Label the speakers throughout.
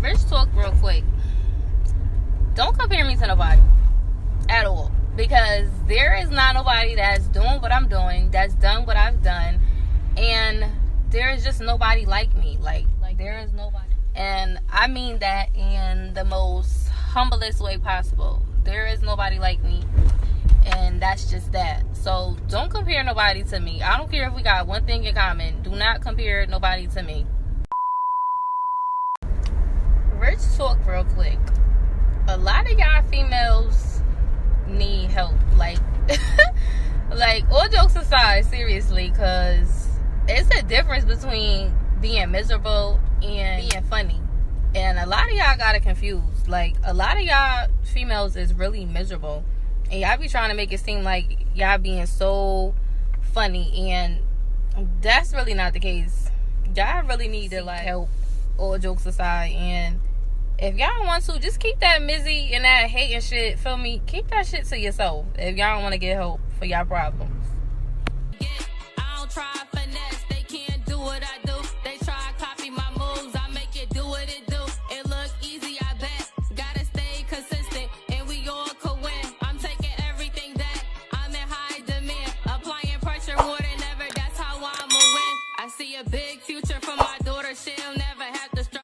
Speaker 1: Rich talk real quick. Don't compare me to nobody at all, because there is not nobody that's doing what I'm doing, that's done what I've done, and there is just nobody like me. Like there is nobody, and I mean that in the most humblest way possible. There is nobody like me, and that's just that. So don't compare nobody to me. I don't care if we got one thing in common. Do not compare nobody to me. Rich talk real quick. A lot of y'all females need help. Like all jokes aside, seriously, because it's a difference between being miserable and being funny. And a lot of y'all got it confused. Like, a lot of y'all females is really miserable, and y'all be trying to make it seem like y'all being so funny, and that's really not the case. Y'all really need to, like, help, all jokes aside. And if y'all don't want to, just keep that mizzy and that hate and shit, feel me? Keep that shit to yourself if y'all don't want to get help for y'all problems.
Speaker 2: I don't try finesse, they can't do what I do. They try to copy my moves, I make it do what it do. It look easy, I bet. Gotta stay consistent, and we all could win. I'm taking everything that I'm in high demand. Applying pressure more than ever, that's how I'ma win. I see a big future for my daughter, she'll never have to struggle.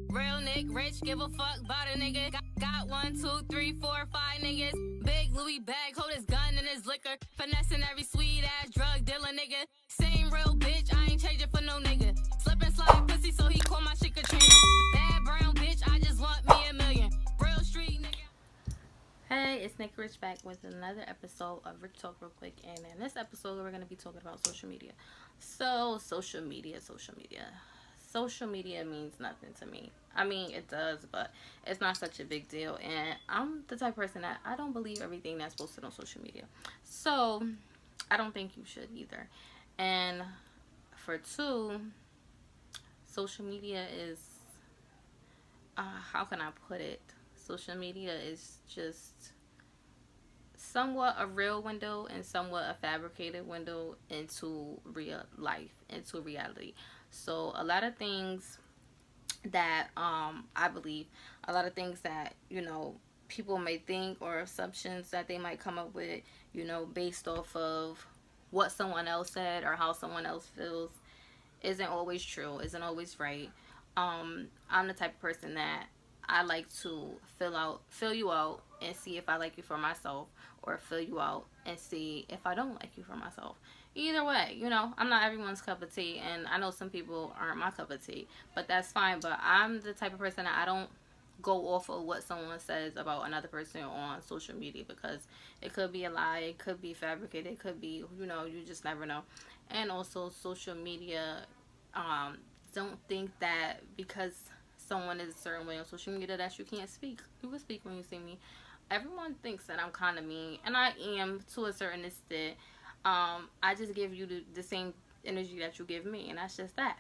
Speaker 2: Real nigga, rich, give a fuck about a nigga. Got 1, 2, 3, 4, 5 niggas. Big Louis bag, hold his gun and his liquor. Finessing every sweet ass drug dealer nigga. Same real bitch, I ain't changing for no nigga. Slip and slide pussy, so he call my shit Katrina. Bad brown bitch, I just want me a million. Real street nigga.
Speaker 1: Hey, it's Nick Rich back with another episode of Rich Talk Real Quick. And in this episode, we're going to be talking about social media. So, social media. Social media means nothing to me. I mean, it does, but it's not such a big deal. And I'm the type of person that I don't believe everything that's posted on social media. So, I don't think you should either. And for two, social media is, how can I put it? Social media is just somewhat a real window and somewhat a fabricated window into real life, into reality. So a lot of things that I believe, a lot of things that, people may think, or assumptions that they might come up with, based off of what someone else said or how someone else feels, isn't always true, isn't always right. I'm the type of person that I like to fill you out and see if I like you for myself, or fill you out and see if I don't like you for myself. Either way, I'm not everyone's cup of tea, and I know some people aren't my cup of tea, but that's fine. But I'm the type of person that I don't go off of what someone says about another person on social media, because it could be a lie, it could be fabricated, it could be, you just never know. And also, social media, don't think that because someone is a certain way on social media that you can't speak. You can speak when you see me. Everyone thinks that I'm kind of mean, and I am to a certain extent. I just give you the same energy that you give me, and that's just that.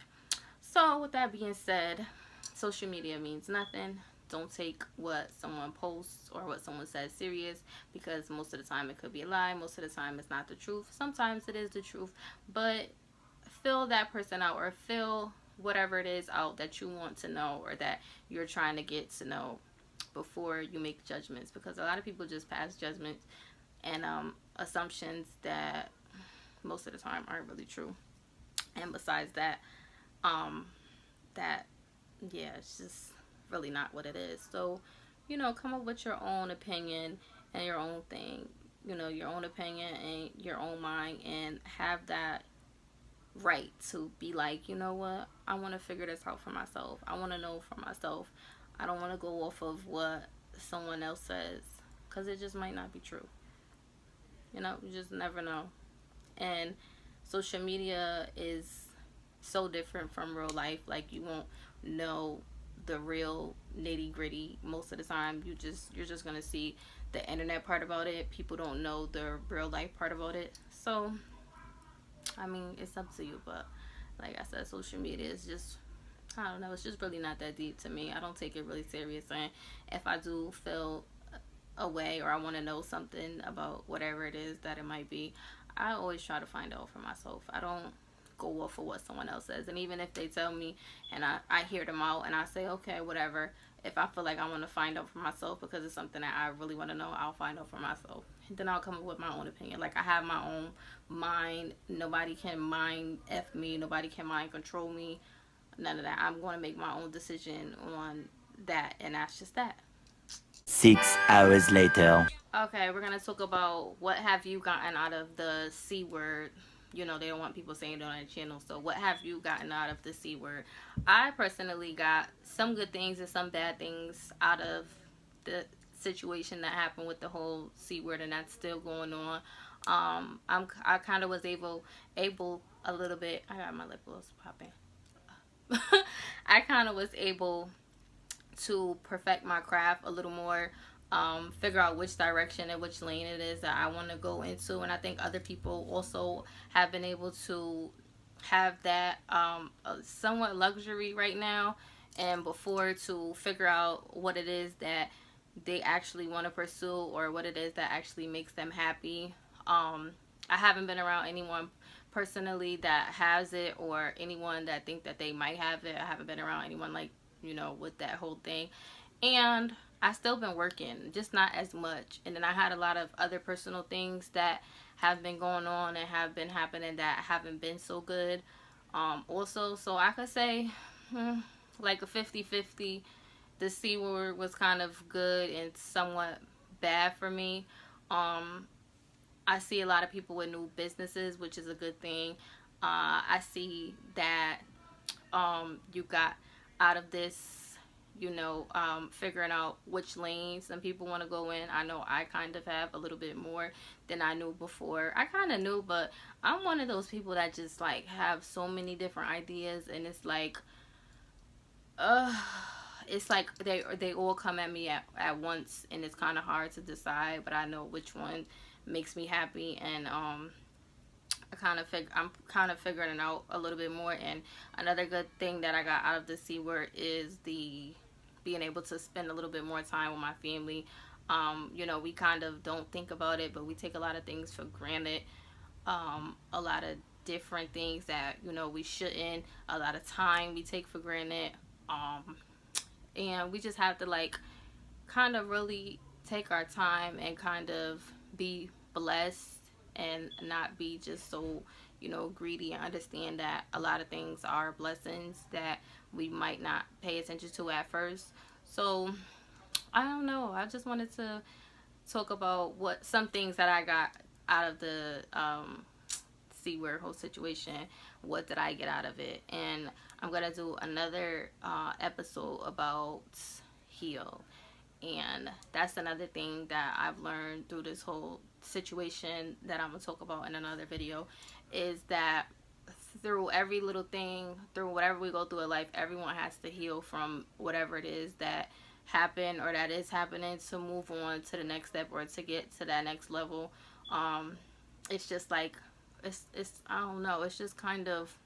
Speaker 1: So with that being said, social media means nothing. Don't take what someone posts or what someone says serious, because most of the time it could be a lie. Most of the time it's not the truth. Sometimes it is the truth, but fill that person out, or fill whatever it is out that you want to know, or that you're trying to get to know, before you make judgments. Because a lot of people just pass judgments and assumptions that most of the time aren't really true. And besides that, it's just really not what it is. So, come up with your own opinion and your own thing, your own opinion and your own mind, and have that right to be like, you know what, I want to figure this out for myself. I want to know for myself. I don't want to go off of what someone else says, because it just might not be true. You just never know. And social media is so different from real life. Like, you won't know the real nitty gritty most of the time. You're just gonna see the internet part about it. People don't know the real life part about it. So, I mean, it's up to you. But like I said, social media is just, I don't know, it's just really not that deep to me. I don't take it really serious. And if I do feel a way, or I want to know something about whatever it is that it might be, I always try to find out for myself. I don't go off of what someone else says. And even if they tell me and I hear them out and I say, okay, whatever, if I feel like I want to find out for myself because it's something that I really want to know, I'll find out for myself. And then I'll come up with my own opinion. Like, I have my own mind. Nobody can mind F me. Nobody can mind control me. None of that. I'm going to make my own decision on that. And that's just that.
Speaker 3: 6 hours later.
Speaker 1: Okay, we're gonna talk about what have you gotten out of the C word. You know, they don't want people saying it on their channel. So what have you gotten out of the C word? I personally got some good things and some bad things out of the situation that happened with the whole C word, and that's still going on. I kind of was able a little bit. I got my lip gloss popping. I kind of was able to perfect my craft a little more, figure out which direction and which lane it is that I want to go into. And I think other people also have been able to have that somewhat luxury right now and before, to figure out what it is that they actually want to pursue or what it is that actually makes them happy. I haven't been around anyone personally that has it, or anyone that think that they might have it. I haven't been around anyone like, you know, with that whole thing. And I still been working, just not as much. And then I had a lot of other personal things that have been going on and have been happening that haven't been so good. Also, so I could say like a 50-50. The C word was kind of good and somewhat bad for me. I see a lot of people with new businesses, which is a good thing. I see that you got out of this, you know, figuring out which lanes some people want to go in. I know I kind of have a little bit more than I knew before. I kind of knew, but I'm one of those people that just like have so many different ideas, and it's like they all come at me at once, and it's kind of hard to decide, but I know which one makes me happy. And I'm kind of figuring it out a little bit more. And another good thing that I got out of the C word is the being able to spend a little bit more time with my family. You know, we kind of don't think about it, but we take a lot of things for granted. A lot of different things that, you know, we shouldn't. A lot of time we take for granted. And we just have to like kind of really take our time and kind of be blessed and not be just so, you know, greedy, and understand that a lot of things are blessings that we might not pay attention to at first. So I don't know, I just wanted to talk about what some things that I got out of the C word whole situation. What did I get out of it? And I'm gonna do another episode about heal. And that's another thing that I've learned through this whole situation that I'm going to talk about in another video, is that through every little thing, through whatever we go through in life, everyone has to heal from whatever it is that happened or that is happening, to move on to the next step or to get to that next level. It's just like, it's I don't know, it's just kind of,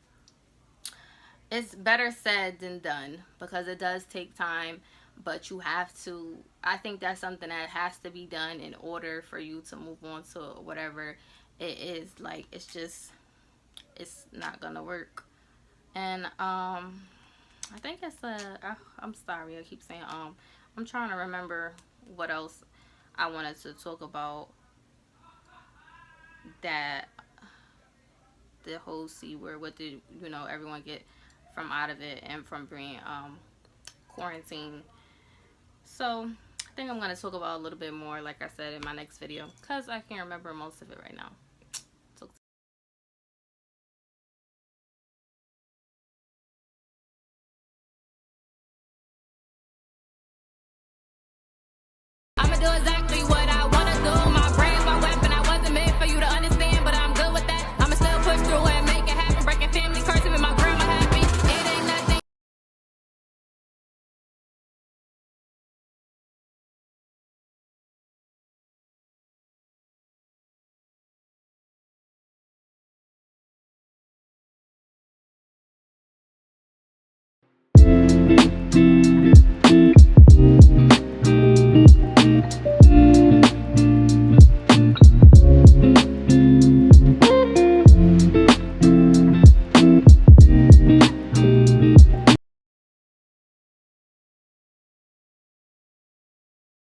Speaker 1: it's better said than done, because it does take time. But you have to, I think that's something that has to be done in order for you to move on to whatever it is. Like, it's not gonna work. And I think I'm sorry, I keep saying I'm trying to remember what else I wanted to talk about, that the whole C word, what did, you know, everyone get from out of it and from being quarantined. So I think I'm going to talk about a little bit more, like I said, in my next video, because I can't remember most of it right now.
Speaker 2: I'ma do exactly what I wanna do. My brain's my weapon. I wasn't meant for you to understand, but I'm good with that. I'ma still push through and make it happen. Breaking family curses with my grandma happy. It ain't nothing.